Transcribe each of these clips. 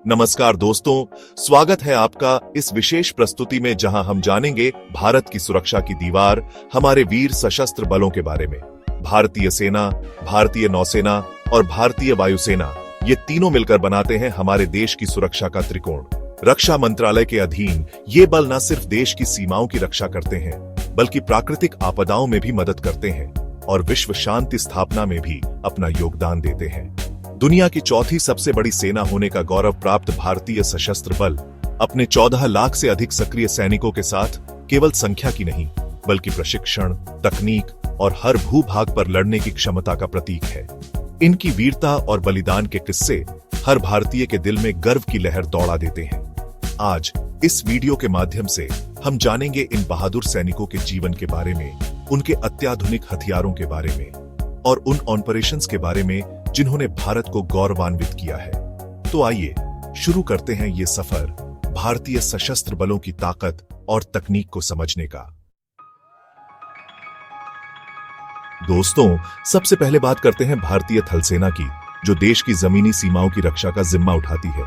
नमस्कार दोस्तों, स्वागत है आपका इस विशेष प्रस्तुति में जहां हम जानेंगे भारत की सुरक्षा की दीवार, हमारे वीर सशस्त्र बलों के बारे में। भारतीय सेना, भारतीय नौसेना और भारतीय वायुसेना, ये तीनों मिलकर बनाते हैं हमारे देश की सुरक्षा का त्रिकोण। रक्षा मंत्रालय के अधीन ये बल न सिर्फ देश की सीमाओं की रक्षा करते हैं, बल्कि प्राकृतिक आपदाओं में भी मदद करते हैं और विश्व शांति स्थापना में भी अपना योगदान देते हैं। दुनिया की चौथी सबसे बड़ी सेना होने का गौरव प्राप्त भारतीय सशस्त्र बल अपने 14 लाख से अधिक सक्रिय सैनिकों के साथ केवल संख्या की नहीं, बल्कि प्रशिक्षण, तकनीक और हर भूभाग पर लड़ने की क्षमता का प्रतीक है। इनकी वीरता और बलिदान के किस्से हर भारतीय के दिल में गर्व की लहर दौड़ा देते हैं। आज इस वीडियो के माध्यम से हम जानेंगे इन बहादुर सैनिकों के जीवन के बारे में, उनके अत्याधुनिक हथियारों के बारे में और उन ऑपरेशंस के बारे में जिन्होंने भारत को गौरवान्वित किया है। तो आइए शुरू करते हैं ये सफर भारतीय सशस्त्र बलों की ताकत और तकनीक को समझने का। दोस्तों, सबसे पहले बात करते हैं भारतीय थल सेना की, जो देश की जमीनी सीमाओं की रक्षा का जिम्मा उठाती है।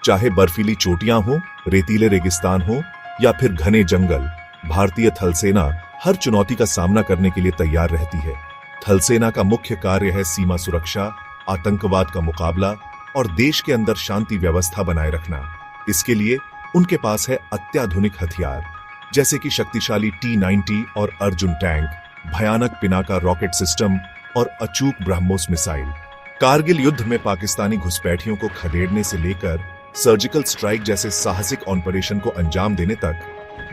चाहे बर्फीली चोटियां हो, रेतीले रेगिस्तान हो या फिर घने जंगल, भारतीय थल सेना हर चुनौती का सामना करने के लिए तैयार रहती है। थल सेना का मुख्य कार्य है सीमा सुरक्षा, आतंकवाद का मुकाबला और देश के अंदर शांति व्यवस्था बनाए रखना। इसके लिए उनके पास है अत्याधुनिक हथियार, जैसे कि शक्तिशाली T-90 और अर्जुन टैंक, भयानक पिनाका रॉकेट सिस्टम और अचूक ब्रह्मोस मिसाइल। कारगिल युद्ध में पाकिस्तानी घुसपैठियों को खदेड़ने से लेकर सर्जिकल स्ट्राइक जैसे साहसिक ऑपरेशन को अंजाम देने तक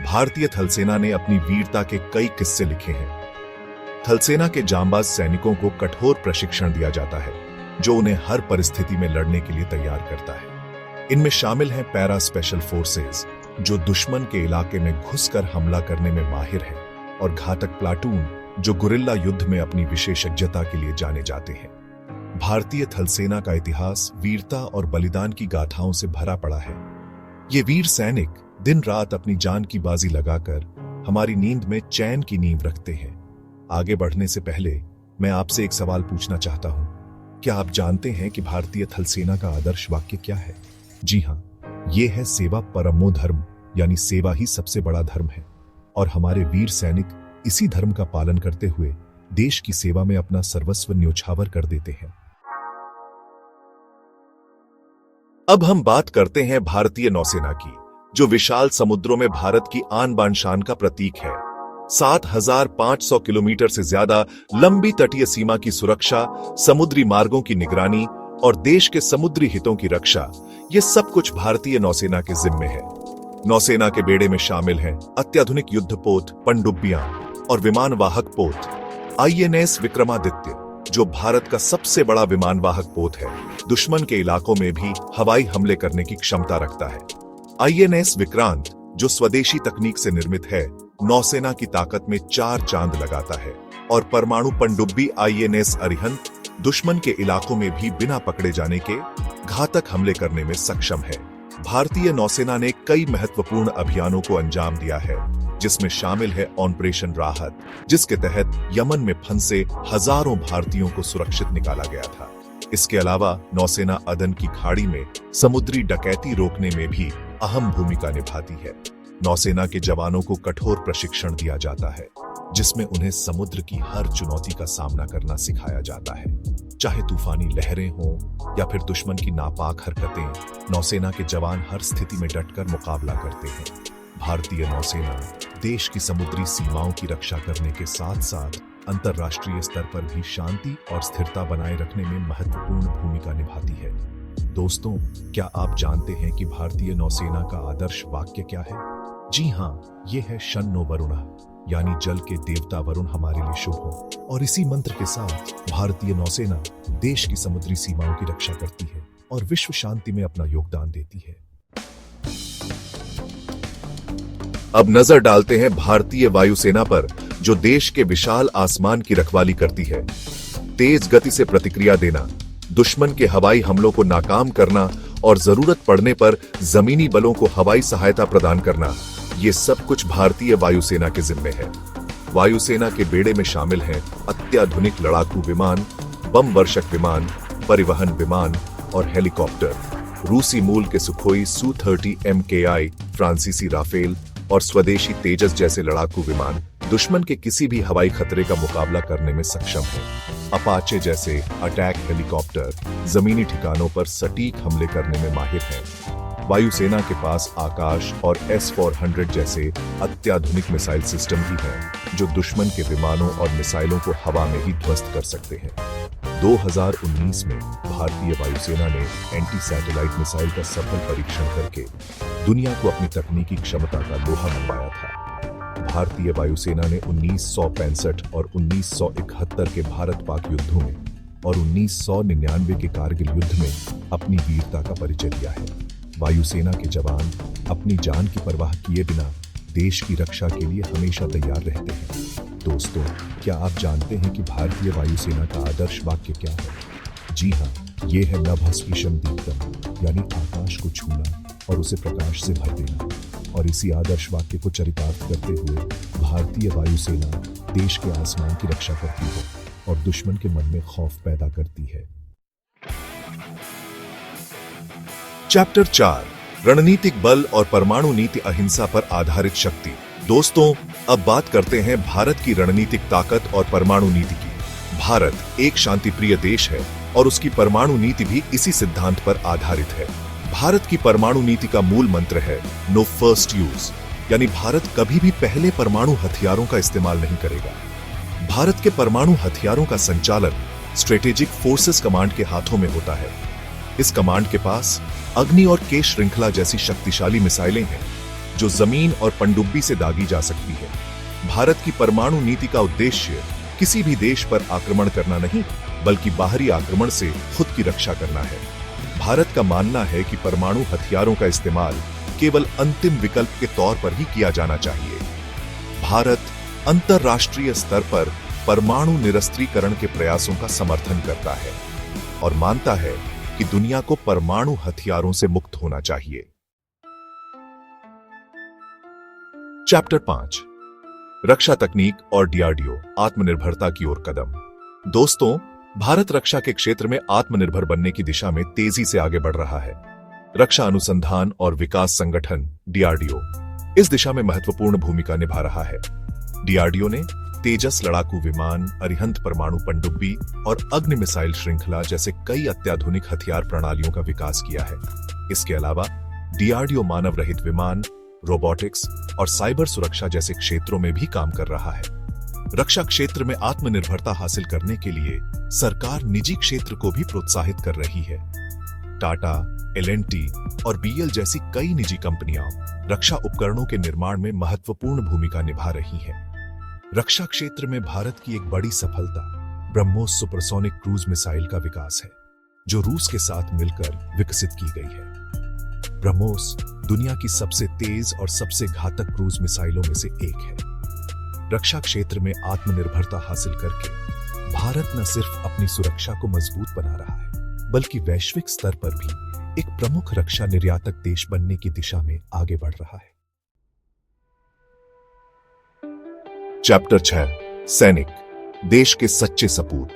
भारतीय थल सेना ने अपनी वीरता के कई किस्से लिखे हैं। थल सेना के जांबाज सैनिकों को कठोर प्रशिक्षण दिया जाता है, जो उन्हें हर परिस्थिति में लड़ने के लिए तैयार करता है। इनमें शामिल हैं पैरा स्पेशल फोर्सेस, जो दुश्मन के इलाके में घुसकर हमला करने में माहिर है, और घातक प्लाटून, जो गुरिल्ला युद्ध में अपनी विशेषज्ञता के लिए जाने जाते हैं। भारतीय थल सेना का इतिहास वीरता और बलिदान की गाथाओं से भरा पड़ा है। ये वीर सैनिक दिन रात अपनी जान की बाजी लगाकर हमारी नींद में चैन की नींव रखते हैं। आगे बढ़ने से पहले मैं आपसे एक सवाल पूछना चाहता हूं। क्या आप जानते हैं कि भारतीय थल सेना का आदर्श वाक्य क्या है? जी हां, यह है सेवा परमो धर्म, यानी सेवा ही सबसे बड़ा धर्म है। और हमारे वीर सैनिक इसी धर्म का पालन करते हुए देश की सेवा में अपना सर्वस्व न्योछावर कर देते हैं। अब हम बात करते हैं भारतीय नौसेना की, जो विशाल समुद्रों में भारत की आन बान शान का प्रतीक है। 7,500 किलोमीटर से ज्यादा लंबी तटीय सीमा की सुरक्षा, समुद्री मार्गों की निगरानी और देश के समुद्री हितों की रक्षा, ये सब कुछ भारतीय नौसेना के जिम्मे है। नौसेना के बेड़े में शामिल हैं अत्याधुनिक युद्धपोत, पनडुब्बियां और विमानवाहक पोत। INS विक्रमादित्य, जो भारत का सबसे बड़ा विमानवाहक पोत है, दुश्मन के इलाकों में भी हवाई हमले करने की क्षमता रखता है। INS विक्रांत, जो स्वदेशी तकनीक से निर्मित है, नौसेना की ताकत में 4 चांद लगाता है। और परमाणु पनडुब्बी INS अरिहंत दुश्मन के इलाकों में भी बिना पकड़े जाने के घातक हमले करने में सक्षम है। भारतीय नौसेना ने कई महत्वपूर्ण अभियानों को अंजाम दिया है, जिसमें शामिल है ऑपरेशन राहत, जिसके तहत यमन में फंसे हजारों भारतीयों को सुरक्षित निकाला गया था। इसके अलावा नौसेना अदन की खाड़ी में समुद्री डकैती रोकने में भी अहम भूमिका निभाती है। नौसेना के जवानों को कठोर प्रशिक्षण दिया जाता है, जिसमें उन्हें समुद्र की हर चुनौती का सामना करना सिखाया जाता है। चाहे तूफानी लहरें हों या फिर दुश्मन की नापाक हरकतें, नौसेना के जवान हर स्थिति में डटकर मुकाबला करते हैं। भारतीय नौसेना देश की समुद्री सीमाओं की रक्षा करने के साथ साथ अंतर्राष्ट्रीय स्तर पर भी शांति और स्थिरता बनाए रखने में महत्वपूर्ण भूमिका निभाती है। दोस्तों, क्या आप जानते हैं कि भारतीय नौसेना का आदर्श वाक्य क्या है? जी हां, ये है शन्नो वरुणः, यानी जल के देवता वरुण हमारे लिए शुभ हो। और इसी मंत्र के साथ भारतीय नौसेना देश की समुद्री सीमाओं की रक्षा करती है और विश्व शांति में अपना योगदान देती है। अब नजर डालते हैं भारतीय वायुसेना पर, जो देश के विशाल आसमान की रखवाली करती है। तेज गति से प्रतिक्रिया देना, दुश्मन के हवाई हमलों को नाकाम करना और जरूरत पड़ने पर जमीनी बलों को हवाई सहायता प्रदान करना, ये सब कुछ भारतीय वायुसेना के जिम्मे है। वायुसेना के बेड़े में शामिल हैं अत्याधुनिक लड़ाकू विमान, बम वर्षक विमान, परिवहन विमान और हेलीकॉप्टर। रूसी मूल के सुखोई Su-30 MKI, फ्रांसीसी राफेल और स्वदेशी तेजस जैसे लड़ाकू विमान दुश्मन के किसी भी हवाई खतरे का मुकाबला करने में सक्षम हैं। अपाचे जैसे अटैक हेलीकॉप्टर जमीनी ठिकानों पर सटीक हमले करने में माहिर हैं। वायुसेना के पास आकाश और S-400 जैसे अत्याधुनिक मिसाइल सिस्टम भी हैं, जो दुश्मन के विमानों और मिसाइलों को हवा में ही ध्वस्त कर सकते हैं। 2019 में भारतीय वायुसेना ने एंटी सैटेलाइट मिसाइल का सफल परीक्षण करके दुनिया को अपनी तकनीकी क्षमता का लोहा मनवाया था। भारतीय वायुसेना ने 1965 और 1971 के भारत पाक युद्धों में और 1999 के कारगिल युद्ध में अपनी वीरता का परिचय दिया है। वायुसेना के जवान अपनी जान की परवाह किए बिना देश की रक्षा के लिए हमेशा तैयार रहते हैं। दोस्तों, क्या आप जानते हैं कि भारतीय वायुसेना का आदर्श वाक्य क्या है? जी हाँ, ये है नभस्पृशं दीप्तम्, यानी आकाश को छूना और उसे प्रकाश से भर देना। और इसी आदर्श वाक्य को चरितार्थ करते हुए भारतीय वायुसेना देश के आसमान की रक्षा करती है और दुश्मन के मन में खौफ पैदा करती है। चैप्टर 4, रणनीतिक बल और परमाणु नीति अहिंसा पर आधारित शक्ति। दोस्तों, अब बात करते हैं भारत की रणनीतिक ताकत और परमाणु नीति की। भारत एक शांतिप्रिय देश है और उसकी परमाणु नीति भी इसी सिद्धांत पर आधारित है। भारत की परमाणु नीति का मूल मंत्र है नो फर्स्ट यूज, यानी भारत कभी भी पहले परमाणु हथियारों का इस्तेमाल नहीं करेगा। भारत के परमाणु हथियारों का संचालन स्ट्रेटेजिक फोर्सेस कमांड के हाथों में होता है। इस कमांड के पास अग्नि और के श्रृंखला जैसी शक्तिशाली मिसाइलें हैं, जो जमीन और पनडुब्बी से दागी जा सकती है। भारत की परमाणु नीति का उद्देश्य किसी भी देश पर आक्रमण करना नहीं, बल्कि बाहरी आक्रमण से खुद की रक्षा करना है। भारत का मानना है कि परमाणु हथियारों का इस्तेमाल केवल अंतिम विकल्प के तौर पर ही किया जाना चाहिए। भारत अंतरराष्ट्रीय स्तर पर परमाणु निरस्त्रीकरण के प्रयासों का समर्थन करता है और मानता है कि दुनिया को परमाणु हथियारों से मुक्त होना चाहिए। चैप्टर 5, रक्षा तकनीक और DRDO, आत्मनिर्भरता की ओर कदम। दोस्तों, भारत रक्षा के क्षेत्र में आत्मनिर्भर बनने की दिशा में तेजी से आगे बढ़ रहा है। रक्षा अनुसंधान और विकास संगठन DRDO इस दिशा में महत्वपूर्ण भूमिका निभा रहा है। DRDO ने तेजस लड़ाकू विमान, अरिहंत परमाणु पनडुब्बी और अग्नि मिसाइल श्रृंखला जैसे कई अत्याधुनिक हथियार प्रणालियों का विकास किया है। इसके अलावा DRDO मानव रहित विमान, रोबोटिक्स और साइबर सुरक्षा जैसे क्षेत्रों में भी काम कर रहा है। रक्षा क्षेत्र में आत्मनिर्भरता हासिल करने के लिए सरकार निजी क्षेत्र को भी प्रोत्साहित कर रही है। टाटा, L&T और BL जैसी कई निजी कंपनियां रक्षा उपकरणों के निर्माण में महत्वपूर्ण भूमिका निभा रही हैं। रक्षा क्षेत्र में भारत की एक बड़ी सफलता ब्रह्मोस सुपरसोनिक क्रूज मिसाइल का विकास है, जो रूस के साथ मिलकर विकसित की गई है। ब्रह्मोस दुनिया की सबसे तेज और सबसे घातक क्रूज मिसाइलों में से एक है। रक्षा क्षेत्र में आत्मनिर्भरता हासिल करके भारत न सिर्फ अपनी सुरक्षा को मजबूत बना रहा है, बल्कि वैश्विक स्तर पर भी एक प्रमुख रक्षा निर्यातक देश बनने की दिशा में आगे बढ़ रहा है। चैप्टर 6, सैनिक, देश के सच्चे सपूत।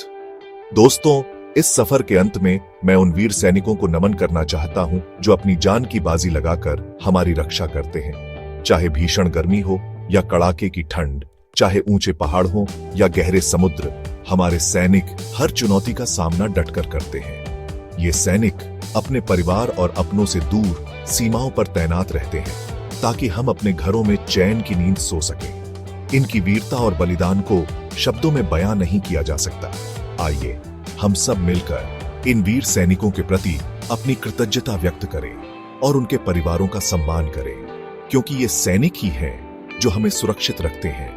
दोस्तों, इस सफर के अंत में मैं उन वीर सैनिकों को नमन करना चाहता हूं जो अपनी जान की बाजी लगाकर हमारी रक्षा करते हैं। चाहे भीषण गर्मी हो या कड़ाके की ठंड, चाहे ऊंचे पहाड़ हो या गहरे समुद्र, हमारे सैनिक हर चुनौती का सामना डटकर करते हैं। ये सैनिक अपने परिवार और अपनों से दूर सीमाओं पर तैनात रहते हैं ताकि हम अपने घरों में चैन की नींद सो सकें। इनकी वीरता और बलिदान को शब्दों में बयां नहीं किया जा सकता। आइए हम सब मिलकर इन वीर सैनिकों के प्रति अपनी कृतज्ञता व्यक्त करें और उनके परिवारों का सम्मान करें, क्योंकि ये सैनिक ही हैं जो हमें सुरक्षित रखते हैं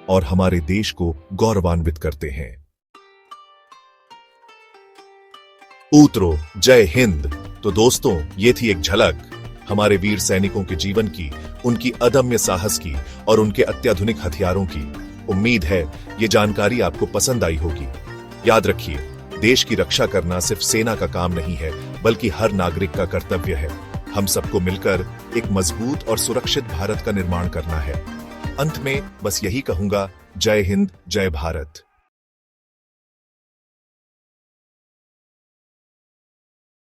और हमारे देश को गौरवान्वित करते हैं। ऊतरो, जय हिंद। तो दोस्तों, ये थी एक झलक हमारे वीर सैनिकों के जीवन की, उनकी अदम्य साहस की और उनके अत्याधुनिक हथियारों की। उम्मीद है ये जानकारी आपको पसंद आई होगी। याद रखिए, देश की रक्षा करना सिर्फ सेना का काम नहीं है, बल्कि हर नागरिक का कर्तव्य है। हम सबको मिलकर एक मजबूत और सुरक्षित भारत का निर्माण करना है। अंत में बस यही कहूंगा, जय हिंद, जय भारत।